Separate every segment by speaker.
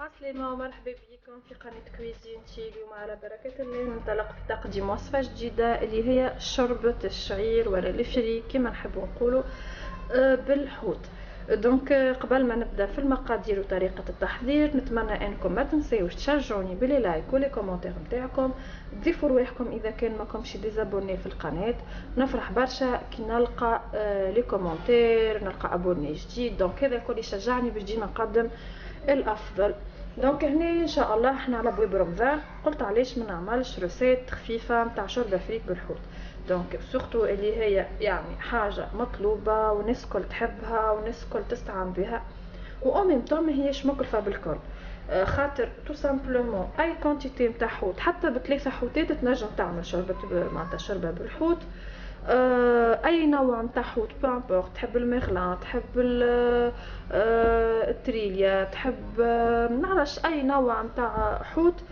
Speaker 1: عسلامة ومرحبا بكم في قناة كويزينتي. اليوم على بركة الله ننطلق في تقديم وصفة جديدة اللي هي شوربة الشعير ولا الفري كما نحبوا نقولوا بالحوت. دونك قبل ما نبدا في المقادير وطريقة التحضير نتمنى انكم ما تنسيوش تشجعوني بلي لايك ولي كومونتير نتاعكم، تضيفوا رواحكم اذا كان ماكمش ديزابوني في القناة. نفرح برشا كي نلقى لي كومونتير، نلقى ابوني جديد، دونك هذا الكل يشجعني باش ديما نقدم الافضل. دونك هنا ان شاء الله احنا على بويب رمضان، قلت علاش ما نعملش روسيت خفيفه نتاع شوربه فريك بالحوت. دونك سورتو اللي هي يعني حاجه مطلوبه والناس الكل تحبها والناس الكل تستعان بها، و ميم طون ما هيش مكلفه بالكل. خاطر تو سامبلومون اي كونتيتي نتاع حوت حتى بثلاثه حوتات تنجم تعمل شوربه معناتها شوربه بالحوت. اي نوع نتاع حوت بامبورت، تحب المغلان، تحب التريليا، تحب نعرفش اي نوع نتاع حوت،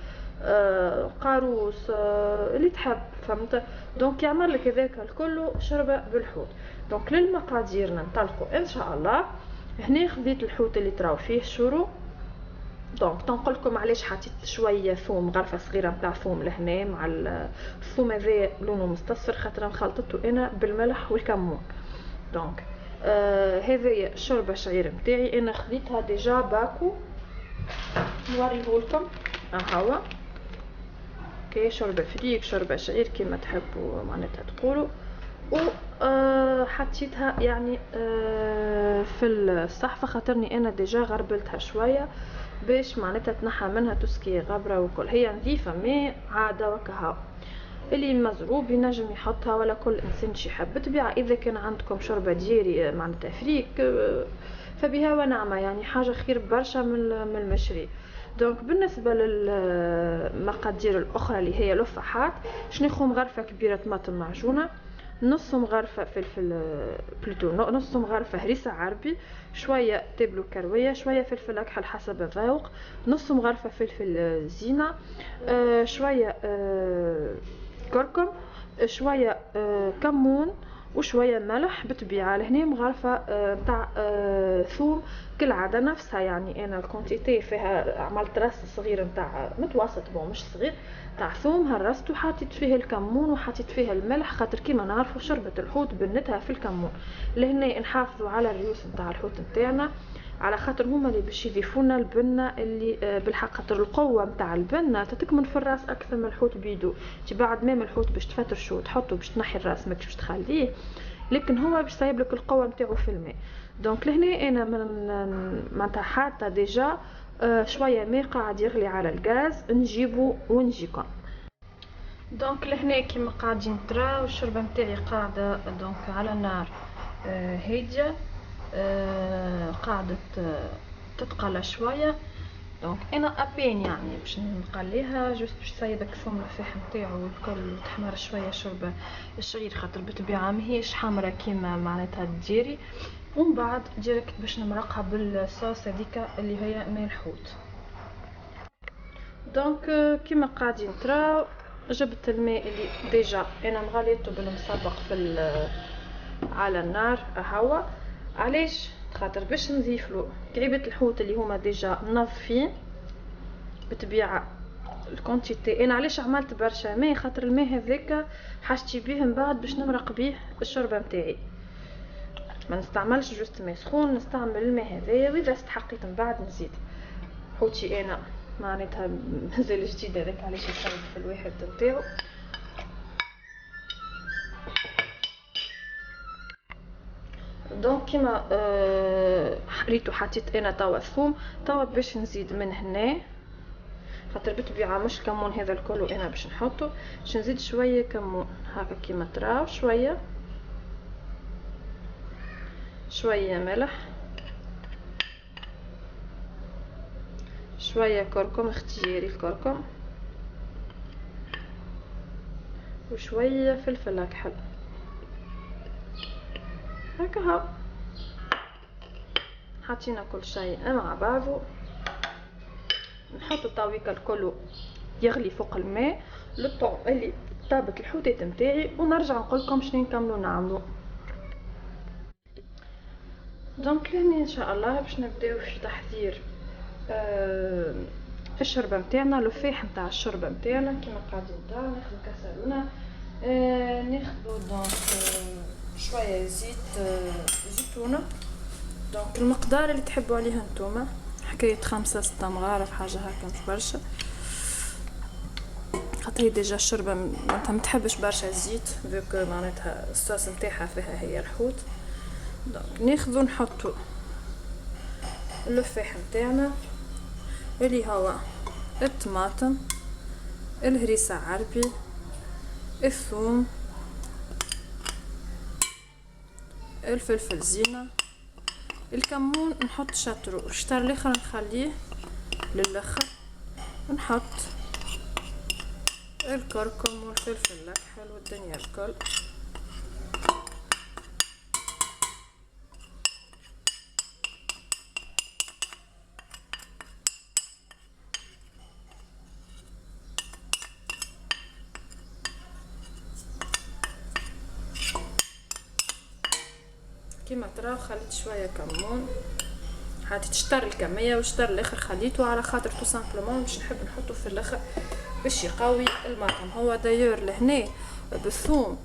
Speaker 1: قاروس، اللي تحب فهمت. دونك يعمل لك هذاك الكل شوربه بالحوت. دونك للمقادير ننطلقوا ان شاء الله. هنا خديت الحوت اللي تراو فيه شورو. دونك تنقول لكم علاش حطيت شويه ثوم، غرفه صغيره نتاع ثوم لهنا مع الثوم هذا لونه مستصفر خاطر خلطته انا بالملح والكمون. دونك هذه شوربه شعير نتاعي انا خديتها ديجا باكو، نوريهولكم هاهو كي شوربه فريك شوربه شعير كيما تحبوا معناتها تقولوا. و حطيتها يعني في الصحفه خاطرني انا ديجا غربلتها شويه باش معناتها تنحى منها تسكي غبره وكل، هي نظيفه مي عاده وكها اللي مزروب ينجم يحطها ولا كل انسان شي يحب بطبيعه. اذا كان عندكم شوربه ديري معناتها فريك فبها ونعمه، يعني حاجه خير برشا من المشري. دونك بالنسبه للمقادير الاخرى اللي هي لفحات، شناخذ غرفه كبيره طماطم معجونه، نص مغرفه فلفل بلوتو نص مغرفه هريسه عربي، شويه تبلو كرويه، شويه فلفل اكحل حسب الذوق، نص مغرفه فلفل زينه، شويه كركم، شويه كمون، وشويه ملح بالطبيعه. لهنا مغرفه تاع ثوم كالعاده نفسها، يعني انا الكونتيتي فيها عملت رص صغير نتاع متوسط بون مش صغير تاع ثوم، هرسته وحطيت فيه الكمون وحطيت فيه الملح خاطر كيما نعرفوا شوربه الحوت بنتها في الكمون. لهنا نحافظوا على الريوس نتاع الحوت نتاعنا على خاطر هما اللي باش يضيفونا البنه اللي بالحق، خاطر القوه نتاع البنه تتكمن في الراس اكثر من الحوت بيدو. تي بعد ما الحوت باش تفترشو وتحطو باش تنحي الراس ماكش باش تخليه، لكن هو باش يصايب لك القوه نتاعو في الماء. دونك لهنا انا معناتها حاطه ديجا شويه ماء قاعد يغلي على الغاز، نجيبو ونجيكم. دونك لهنا كيما قاعدين تراو الشوربه نتاعي قاعده دونك على النار هاديه، قاعدة تتقلى شوية. دونك انا ابين يعني باش نقليها جوست باش تصايب الثوم الفاح نتاعو والكل تحمر شويه شوربه الشعير خاطر بالطبيعه ماهيش حمرا كيما معناتها الديري. ومن بعد ديريكت باش نمرقها بالصوص هذيك اللي هي ماء الحوت. دونك كيما قاعدين تراو جبت الماء اللي ديجا انا مغليته بالمسبق على النار هوا. علاش؟ خاطر باش نضيفلو كعيبه الحوت اللي هما ديجا منظفين بطبيعه الكونتيتي. انا علاش عملت برشا ماء؟ خاطر الماء هذاك حاجتي بيه من بعد باش نمرق بيه الشوربه نتاعي، ما نستعملش جوست ماء سخون، نستعمل الماء هذايا واذا استحقيت من بعد نزيد. حوتي انا معناتها مازال جديد هذاك علاش يصيب في الواحد نتاعو. دونك كيما ريتو حطيت انا توا الثوم، توا باش نزيد من هنا خاطر بالطبيعه مش كمون هذا الكل انا باش نحطه، باش نزيد شويه كمون هكا كيما تراو، شويه ملح، شويه كركم اختياري الكركم، وشويه فلفل اكحل هكا هاو. حطينا كل شيء مع بعضه، نحط الطاويكه الكل يغلي فوق الماء للطعم اللي طابت الحوتات نتاعي، ونرجع نقول لكم شنو نكملوا نعملوا. دونك لهنا ان شاء الله باش نبداو في تحضير الشوربه نتاعنا، لفاح نتاع الشوربه نتاعنا كيما قاعدين تراو. ناخذ كاسرونه، ناخذ دونك شويه زيتونه. دونك المقدار اللي تحبوا عليها نتوما، حكايه 5-6 مغارف حاجه هكا مش برشا، خاطر هي ديجا الشوربه معناتها ما تحبش برشا زيت فيك معناتها الصوص نتاعها فيها هي الحوت. دونك ناخذ نحطوا اللفاح نتاعنا اللي هو الطماطم، الهريسه عربي، الثوم، الفلفل زينه، الكمون نحط شطرو، الشطر الاخر نخليه للاخر، نحط الكركم والفلفل الاكحل والدنيا الكل. كيما تراو خليت شويه كمون، حطيت شطر الكميه والشطر الاخر خليته على خاطر تو سامبلومون باش نحب نحطه في الاخر باش يقوي المطعم. هو دايور لهنا بالثوم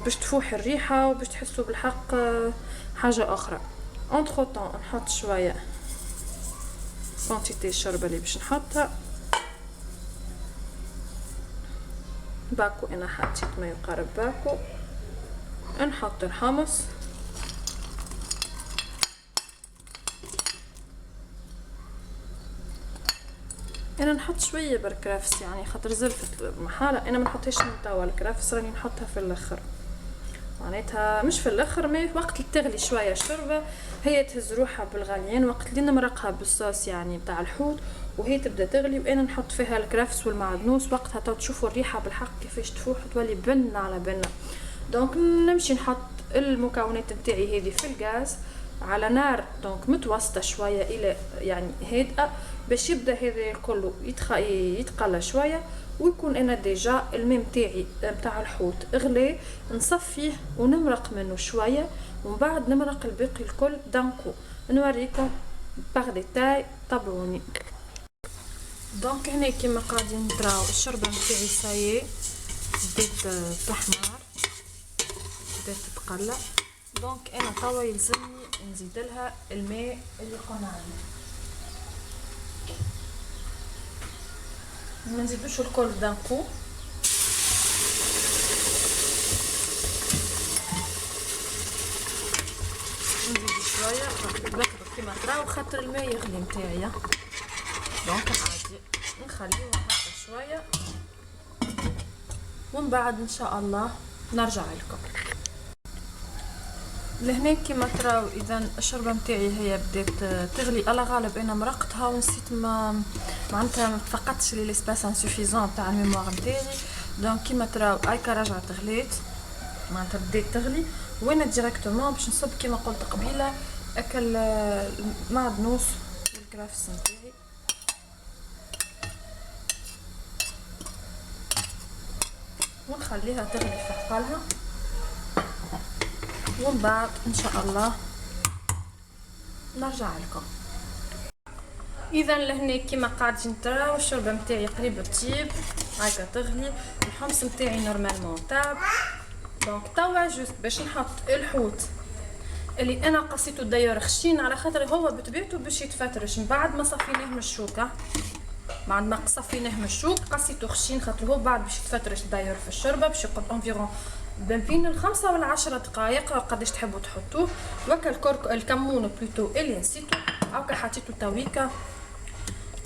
Speaker 1: باش تفوح الريحه وباش تحسوا بالحق حاجه اخرى. انترو طون نحط شويه كونتيتي الشوربه اللي باش نحطها. باكو انا حطيت ما يقارب باكو. نحط الحمص، انا نحط شويه بركرافس يعني خاطر زلفت محاله، انا ما نحطهاش من توا الكرافس، راني نحطها في الاخر معناتها مش في الاخر، ما وقت اللي تغلي شويه الشوربه هي تهز روحها بالغليان، وقت اللي نمرقها بالصوص يعني بتاع الحوت وهي تبدا تغلي وانا نحط فيها الكرافس والمعدنوس، وقتها تو تشوفوا الريحه بالحق كيفاش تفوح تولي بنه على بنه. دونك نمشي نحط المكونات نتاعي هذه في الغاز على نار دونك متوسطه شويه الى يعني هادئه باش يبدا هذا كله يتقلى شويه، ويكون انا ديجا الماء نتاعي نتاع الحوت اغلي، نصفيه ونمرق منه شويه ومن بعد نمرق الباقي الكل دانكو نوريكم باغ ديتاي. طبعوني دونك هنا كيما قاعدين تراو الشوربه نتاعي سايي بدات تحمر بدات تتقلى. دونك انا توا يلزمني نزيد لها الماء اللي قلنا عليه، ما نزيدوش الكل دانكو، نزيد شويه بقدر كيما تراو خاطر الماء يغلي نتاعي. دونك عادي نخليوها هكا شويه ومن بعد ان شاء الله نرجع لكم. لهنا كيما تراو اذا الشوربه نتاعي هي بدات تغلي، على غالب انا مرقتها ونسيت معناتها ما فقدتش لي ليسباس انسوفيزون تاع الميموار نتاعي. دونك كيما تراو هاكا رجعت غليت معناتها بدات تغلي، وانا ديريكتومون باش نصب كيما قلت قبيله اكل معدنوس والكرافس نتاعي. ونخليها تغلي في حقالها ومن بعد ان شاء الله نرجع لكم. اذا لهنا كيما قاعدين تراو الشوربه نتاعي قريبه تطيب هاكا تغلي، الحمص نتاعي نورمالمون طاب. دونك توا جوست باش نحط الحوت اللي انا قصيته داير خشين على خاطر هو بطبيعته باش يتفترش من بعد ما صفيناه من الشوكه، بعد ما صفيناه من الشوك قصيته خشين خاطر هو بعد باش يتفترش داير في الشوربه باش يقعد انفيرون بين 5 ولا 10 دقائق قداش تحبوا تحطوه. وكا الكمون بلوتو اللي نسيتو هاكا حطيتو تويكا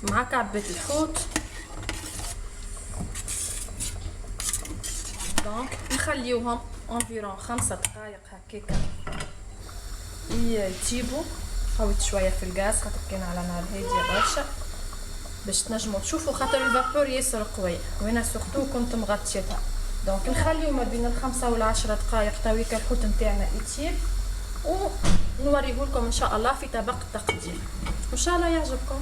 Speaker 1: مع كعبات الحوت. دونك نخليوهم انفيرون 5 دقائق هكاكا يطيبوا. حاولت شويه في الغاز خاطر كان على نار هاديه برشا باش تنجموا تشوفوا خاطر الفابور ياسر قوي وانا سورتو كنت مغطيتها. دونك نخليو ما بين 5 ولا 10 دقائق تويكا الحوت نتاعنا يطيب ونوريهولكم ان شاء الله في طبق التقديم ان شاء الله يعجبكم.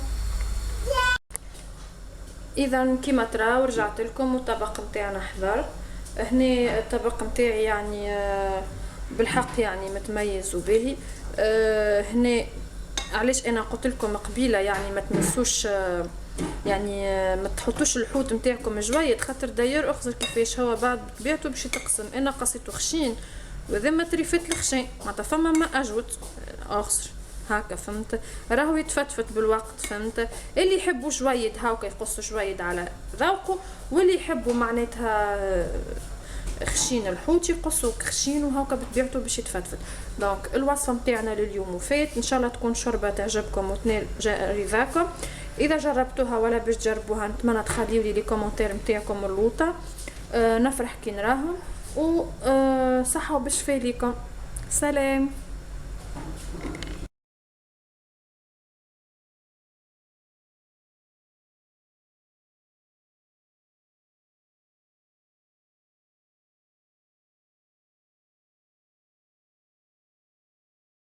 Speaker 1: اذا كيما تراو رجعت لكم والطبق نتاعنا حضر. هنا الطبق نتاعي يعني بالحق يعني متميز وباهي. هنا علاش انا قلت لكم قبيله يعني ما تنسوش يعني ما تحطوش الحوت نتاعكم جويد، خاطر داير اخزر كيفاش هو بعد بطبيعته باش يتقسم. انا قصيته خشين وذما تريفت الخشين معناتها فما ما اجود اخزر هكا، فهمت؟ راهو يتفتفت بالوقت، فهمت؟ اللي يحبوا جويد هاكا يقصوا جويد على ذوقه، واللي يحبوا معناتها خشين الحوت يقصوا خشين وهاكا بطبيعته باش يتفتفت. دونك الوصفه نتاعنا لليوم وفات، ان شاء الله تكون شوربه تعجبكم وتنال رضاكم. اذا جربتوها ولا باش تجربوها نتمنى تخليوا لي كومونتير نتاعكم اللوطه، نفرح كي نراهم، و صحه وبالشفاء ليكم. سلام.